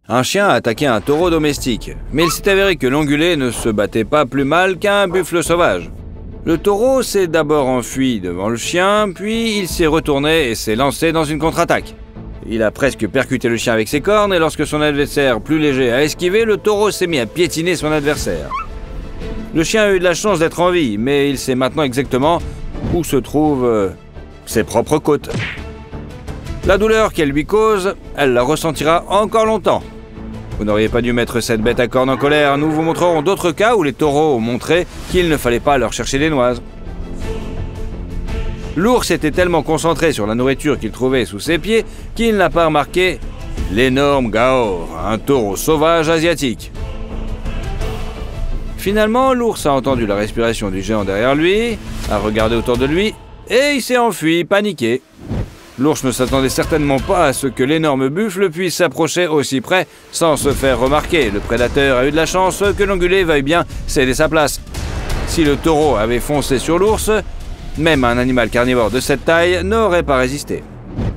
Un chien a attaqué un taureau domestique, mais il s'est avéré que l'ongulé ne se battait pas plus mal qu'un buffle sauvage. Le taureau s'est d'abord enfui devant le chien, puis il s'est retourné et s'est lancé dans une contre-attaque. Il a presque percuté le chien avec ses cornes et lorsque son adversaire, plus léger, a esquivé, le taureau s'est mis à piétiner son adversaire. Le chien a eu de la chance d'être en vie, mais il sait maintenant exactement où se trouvent ses propres côtes. La douleur qu'elle lui cause, elle la ressentira encore longtemps. Vous n'auriez pas dû mettre cette bête à cornes en colère. Nous vous montrerons d'autres cas où les taureaux ont montré qu'il ne fallait pas leur chercher des noises. L'ours était tellement concentré sur la nourriture qu'il trouvait sous ses pieds qu'il n'a pas remarqué l'énorme Gaor, un taureau sauvage asiatique. Finalement, l'ours a entendu la respiration du géant derrière lui, a regardé autour de lui et il s'est enfui, paniqué. L'ours ne s'attendait certainement pas à ce que l'énorme buffle puisse s'approcher aussi près sans se faire remarquer. Le prédateur a eu de la chance que l'ongulé veuille bien céder sa place. Si le taureau avait foncé sur l'ours, même un animal carnivore de cette taille n'aurait pas résisté.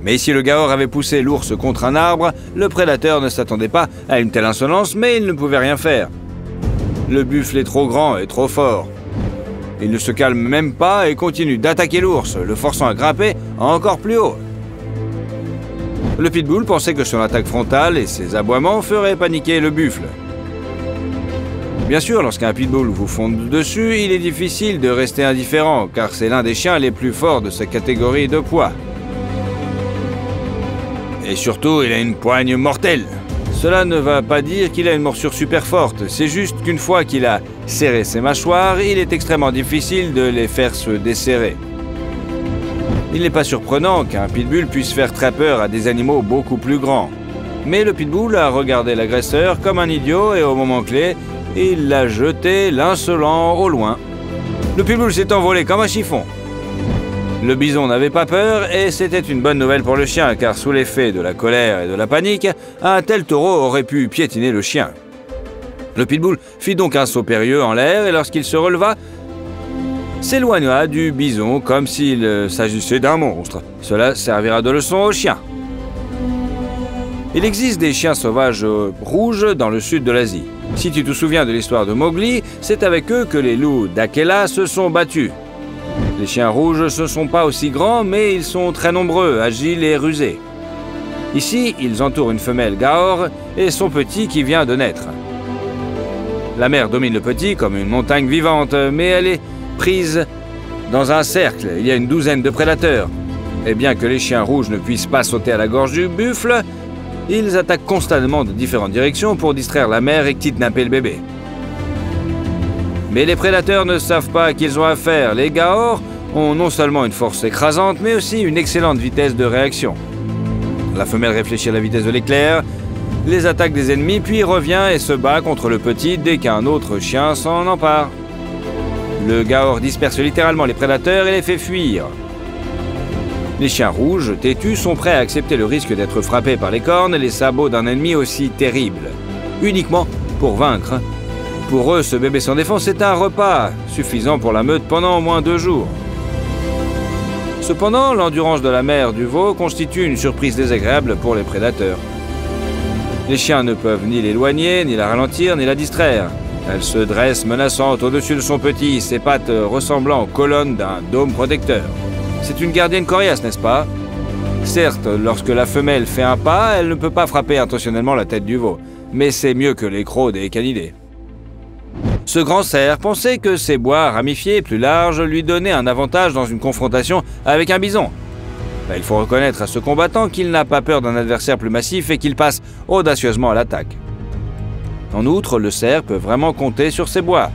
Mais si le Gaor avait poussé l'ours contre un arbre, le prédateur ne s'attendait pas à une telle insolence, mais il ne pouvait rien faire. Le buffle est trop grand et trop fort. Il ne se calme même pas et continue d'attaquer l'ours, le forçant à grimper encore plus haut. Le pitbull pensait que son attaque frontale et ses aboiements feraient paniquer le buffle. Bien sûr, lorsqu'un pitbull vous fonde dessus, il est difficile de rester indifférent, car c'est l'un des chiens les plus forts de sa catégorie de poids. Et surtout, il a une poigne mortelle. Cela ne va pas dire qu'il a une morsure super forte, c'est juste qu'une fois qu'il a serré ses mâchoires, il est extrêmement difficile de les faire se desserrer. Il n'est pas surprenant qu'un pitbull puisse faire très peur à des animaux beaucoup plus grands. Mais le pitbull a regardé l'agresseur comme un idiot et au moment clé, il l'a jeté, l'insolent, au loin. Le pitbull s'est envolé comme un chiffon. Le bison n'avait pas peur et c'était une bonne nouvelle pour le chien, car sous l'effet de la colère et de la panique, un tel taureau aurait pu piétiner le chien. Le pitbull fit donc un saut périlleux en l'air et lorsqu'il se releva, s'éloigna du bison comme s'il s'agissait d'un monstre. Cela servira de leçon au chien. Il existe des chiens sauvages rouges dans le sud de l'Asie. Si tu te souviens de l'histoire de Mowgli, c'est avec eux que les loups d'Akela se sont battus. Les chiens rouges ne sont pas aussi grands, mais ils sont très nombreux, agiles et rusés. Ici, ils entourent une femelle Gaor et son petit qui vient de naître. La mère domine le petit comme une montagne vivante, mais elle est prise dans un cercle. Il y a une douzaine de prédateurs. Et bien que les chiens rouges ne puissent pas sauter à la gorge du buffle, ils attaquent constamment de différentes directions pour distraire la mère et kidnapper le bébé. Mais les prédateurs ne savent pas qu'ils ont affaire. Les Gaor ont non seulement une force écrasante, mais aussi une excellente vitesse de réaction. La femelle réfléchit à la vitesse de l'éclair, les attaque des ennemis, puis revient et se bat contre le petit dès qu'un autre chien s'en empare. Le Gaor disperse littéralement les prédateurs et les fait fuir. Les chiens rouges, têtus, sont prêts à accepter le risque d'être frappés par les cornes et les sabots d'un ennemi aussi terrible, uniquement pour vaincre. Pour eux, ce bébé sans défense est un repas, suffisant pour la meute pendant au moins 2 jours. Cependant, l'endurance de la mère du veau constitue une surprise désagréable pour les prédateurs. Les chiens ne peuvent ni l'éloigner, ni la ralentir, ni la distraire. Elle se dresse menaçante au-dessus de son petit, ses pattes ressemblant aux colonnes d'un dôme protecteur. C'est une gardienne coriace, n'est-ce pas? Certes, lorsque la femelle fait un pas, elle ne peut pas frapper intentionnellement la tête du veau, mais c'est mieux que les crocs des canidés. Ce grand cerf pensait que ses bois ramifiés plus larges lui donnaient un avantage dans une confrontation avec un bison. Il faut reconnaître à ce combattant qu'il n'a pas peur d'un adversaire plus massif et qu'il passe audacieusement à l'attaque. En outre, le cerf peut vraiment compter sur ses bois.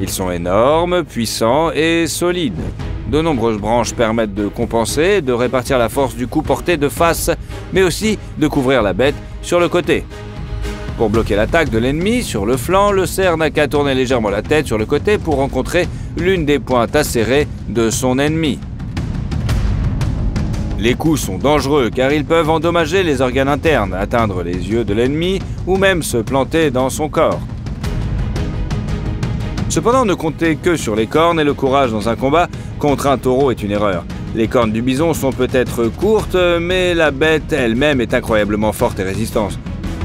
Ils sont énormes, puissants et solides. De nombreuses branches permettent de compenser, de répartir la force du coup porté de face, mais aussi de couvrir la bête sur le côté. Pour bloquer l'attaque de l'ennemi sur le flanc, le cerf n'a qu'à tourner légèrement la tête sur le côté pour rencontrer l'une des pointes acérées de son ennemi. Les coups sont dangereux car ils peuvent endommager les organes internes, atteindre les yeux de l'ennemi ou même se planter dans son corps. Cependant, ne compter que sur les cornes et le courage dans un combat contre un taureau est une erreur. Les cornes du bison sont peut-être courtes, mais la bête elle-même est incroyablement forte et résistante.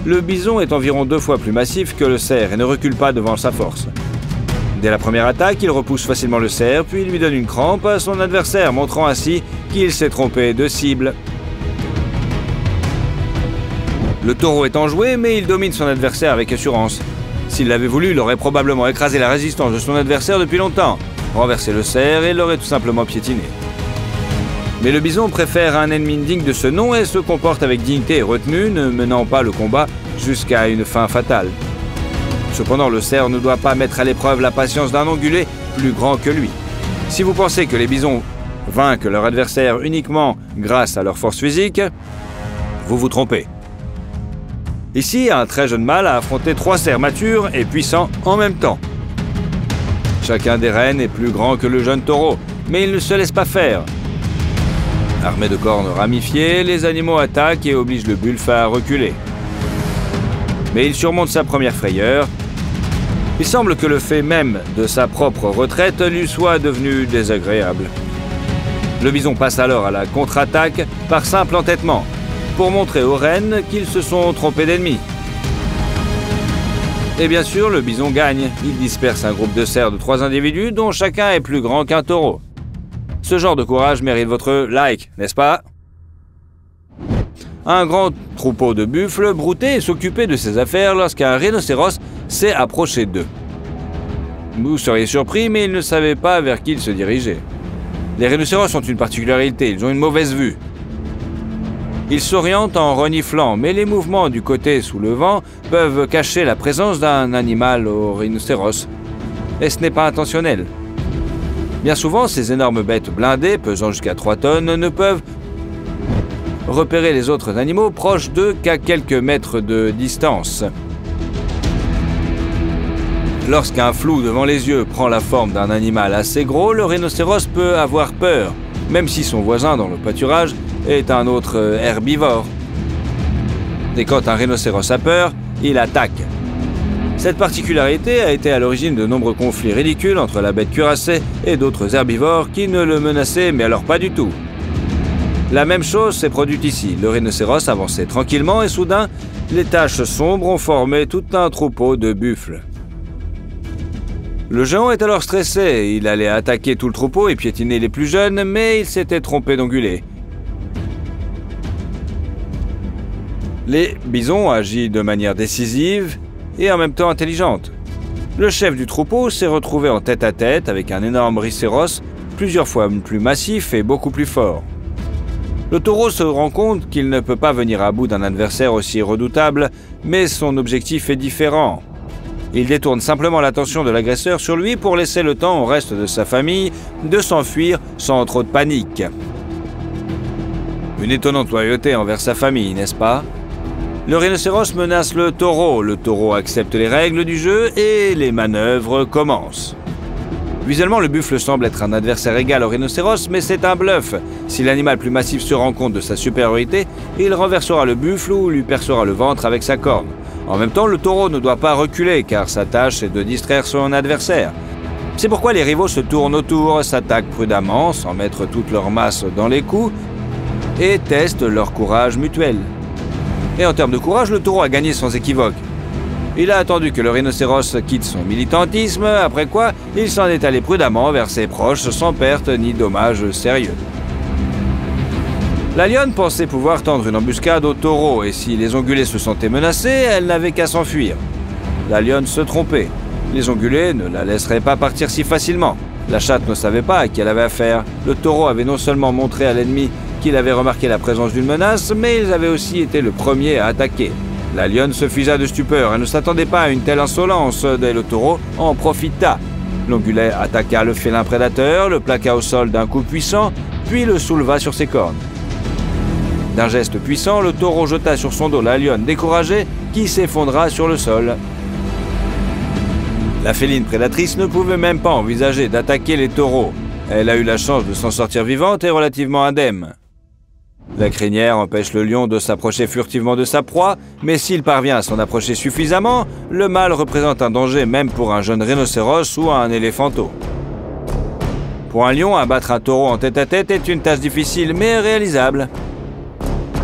Le bison est environ 2 fois plus massif que le cerf et ne recule pas devant sa force. Dès la première attaque, il repousse facilement le cerf, puis lui donne une crampe à son adversaire, montrant ainsi qu'il s'est trompé de cible. Le taureau est enjoué, mais il domine son adversaire avec assurance. S'il l'avait voulu, il aurait probablement écrasé la résistance de son adversaire depuis longtemps, renversé le cerf et l'aurait tout simplement piétiné. Mais le bison préfère un ennemi digne de ce nom et se comporte avec dignité et retenue, ne menant pas le combat jusqu'à une fin fatale. Cependant, le cerf ne doit pas mettre à l'épreuve la patience d'un ongulé plus grand que lui. Si vous pensez que les bisons vainquent leur adversaire uniquement grâce à leur force physique, vous vous trompez. Ici, un très jeune mâle a affronté 3 cerfs matures et puissants en même temps. Chacun des rennes est plus grand que le jeune taureau, mais il ne se laisse pas faire. Armés de cornes ramifiées, les animaux attaquent et obligent le buffle à reculer. Mais il surmonte sa première frayeur. Il semble que le fait même de sa propre retraite lui soit devenu désagréable. Le bison passe alors à la contre-attaque par simple entêtement, pour montrer aux rennes qu'ils se sont trompés d'ennemis. Et bien sûr, le bison gagne. Il disperse un groupe de cerfs de 3 individus dont chacun est plus grand qu'un taureau. Ce genre de courage mérite votre like, n'est-ce pas? Un grand troupeau de buffles broutait et s'occupait de ses affaires lorsqu'un rhinocéros s'est approché d'eux. Vous seriez surpris, mais ils ne savaient pas vers qui ils se dirigeaient. Les rhinocéros ont une particularité, ils ont une mauvaise vue. Ils s'orientent en reniflant, mais les mouvements du côté sous le vent peuvent cacher la présence d'un animal au rhinocéros. Et ce n'est pas intentionnel. Bien souvent, ces énormes bêtes blindées, pesant jusqu'à 3 tonnes, ne peuvent repérer les autres animaux proches d'eux qu'à quelques mètres de distance. Lorsqu'un flou devant les yeux prend la forme d'un animal assez gros, le rhinocéros peut avoir peur, même si son voisin dans le pâturage est un autre herbivore. Et quand un rhinocéros a peur, il attaque. Cette particularité a été à l'origine de nombreux conflits ridicules entre la bête cuirassée et d'autres herbivores qui ne le menaçaient, mais alors pas du tout. La même chose s'est produite ici. Le rhinocéros avançait tranquillement et soudain, les taches sombres ont formé tout un troupeau de buffles. Le géant est alors stressé. Il allait attaquer tout le troupeau et piétiner les plus jeunes, mais il s'était trompé d'ongulé. Les bisons agissent de manière décisive et en même temps intelligente. Le chef du troupeau s'est retrouvé en tête-à-tête avec un énorme rhinocéros, plusieurs fois plus massif et beaucoup plus fort. Le taureau se rend compte qu'il ne peut pas venir à bout d'un adversaire aussi redoutable, mais son objectif est différent. Il détourne simplement l'attention de l'agresseur sur lui pour laisser le temps au reste de sa famille de s'enfuir sans trop de panique. Une étonnante loyauté envers sa famille, n'est-ce pas? Le rhinocéros menace le taureau accepte les règles du jeu et les manœuvres commencent. Visuellement, le buffle semble être un adversaire égal au rhinocéros, mais c'est un bluff. Si l'animal plus massif se rend compte de sa supériorité, il renversera le buffle ou lui percera le ventre avec sa corne. En même temps, le taureau ne doit pas reculer, car sa tâche est de distraire son adversaire. C'est pourquoi les rivaux se tournent autour, s'attaquent prudemment, sans mettre toute leur masse dans les coups, et testent leur courage mutuel. Et en termes de courage, le taureau a gagné sans équivoque. Il a attendu que le rhinocéros quitte son militantisme, après quoi il s'en est allé prudemment vers ses proches sans perte ni dommages sérieux. La lionne pensait pouvoir tendre une embuscade au taureau, et si les ongulés se sentaient menacés, elle n'avait qu'à s'enfuir. La lionne se trompait. Les ongulés ne la laisseraient pas partir si facilement. La chatte ne savait pas à qui elle avait affaire. Le taureau avait non seulement montré à l'ennemi qu'il avait remarqué la présence d'une menace, mais ils avaient aussi été le premier à attaquer. La lionne se figea de stupeur. Elle ne s'attendait pas à une telle insolence, et le taureau en profita. L'ongulé attaqua le félin prédateur, le plaqua au sol d'un coup puissant, puis le souleva sur ses cornes. D'un geste puissant, le taureau jeta sur son dos la lionne découragée, qui s'effondra sur le sol. La féline prédatrice ne pouvait même pas envisager d'attaquer les taureaux. Elle a eu la chance de s'en sortir vivante et relativement indemne. La crinière empêche le lion de s'approcher furtivement de sa proie, mais s'il parvient à s'en approcher suffisamment, le mâle représente un danger même pour un jeune rhinocéros ou un éléphanteau. Pour un lion, abattre un taureau en tête-à-tête est une tâche difficile mais réalisable.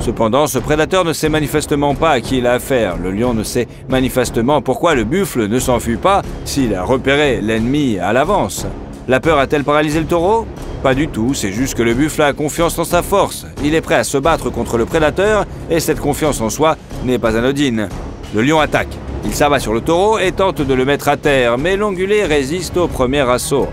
Cependant, ce prédateur ne sait manifestement pas à qui il a affaire. Le lion ne sait manifestement pourquoi le buffle ne s'enfuit pas s'il a repéré l'ennemi à l'avance. La peur a-t-elle paralysé le taureau? Pas du tout, c'est juste que le buffle a confiance en sa force. Il est prêt à se battre contre le prédateur et cette confiance en soi n'est pas anodine. Le lion attaque. Il s'abat sur le taureau et tente de le mettre à terre, mais l'ongulé résiste au premier assaut.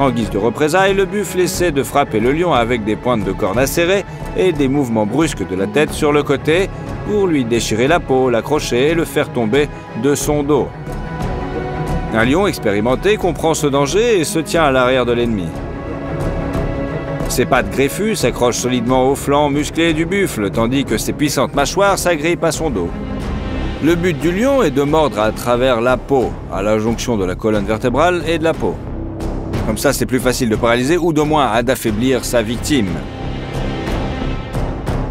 En guise de représailles, le buffle essaie de frapper le lion avec des pointes de cornes acérées et des mouvements brusques de la tête sur le côté pour lui déchirer la peau, l'accrocher et le faire tomber de son dos. Un lion expérimenté comprend ce danger et se tient à l'arrière de l'ennemi. Ses pattes greffues s'accrochent solidement aux flancs musclés du buffle, tandis que ses puissantes mâchoires s'agrippent à son dos. Le but du lion est de mordre à travers la peau, à la jonction de la colonne vertébrale et de la peau. Comme ça, c'est plus facile de paralyser ou de moins d'affaiblir sa victime.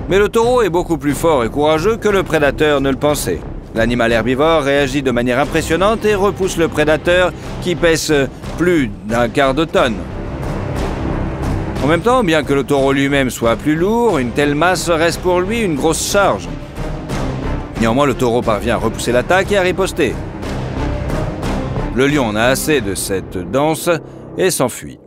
Mais le taureau est beaucoup plus fort et courageux que le prédateur ne le pensait. L'animal herbivore réagit de manière impressionnante et repousse le prédateur qui pèse plus d'un quart de tonne. En même temps, bien que le taureau lui-même soit plus lourd, une telle masse reste pour lui une grosse charge. Néanmoins, le taureau parvient à repousser l'attaque et à riposter. Le lion en a assez de cette danse et s'enfuit.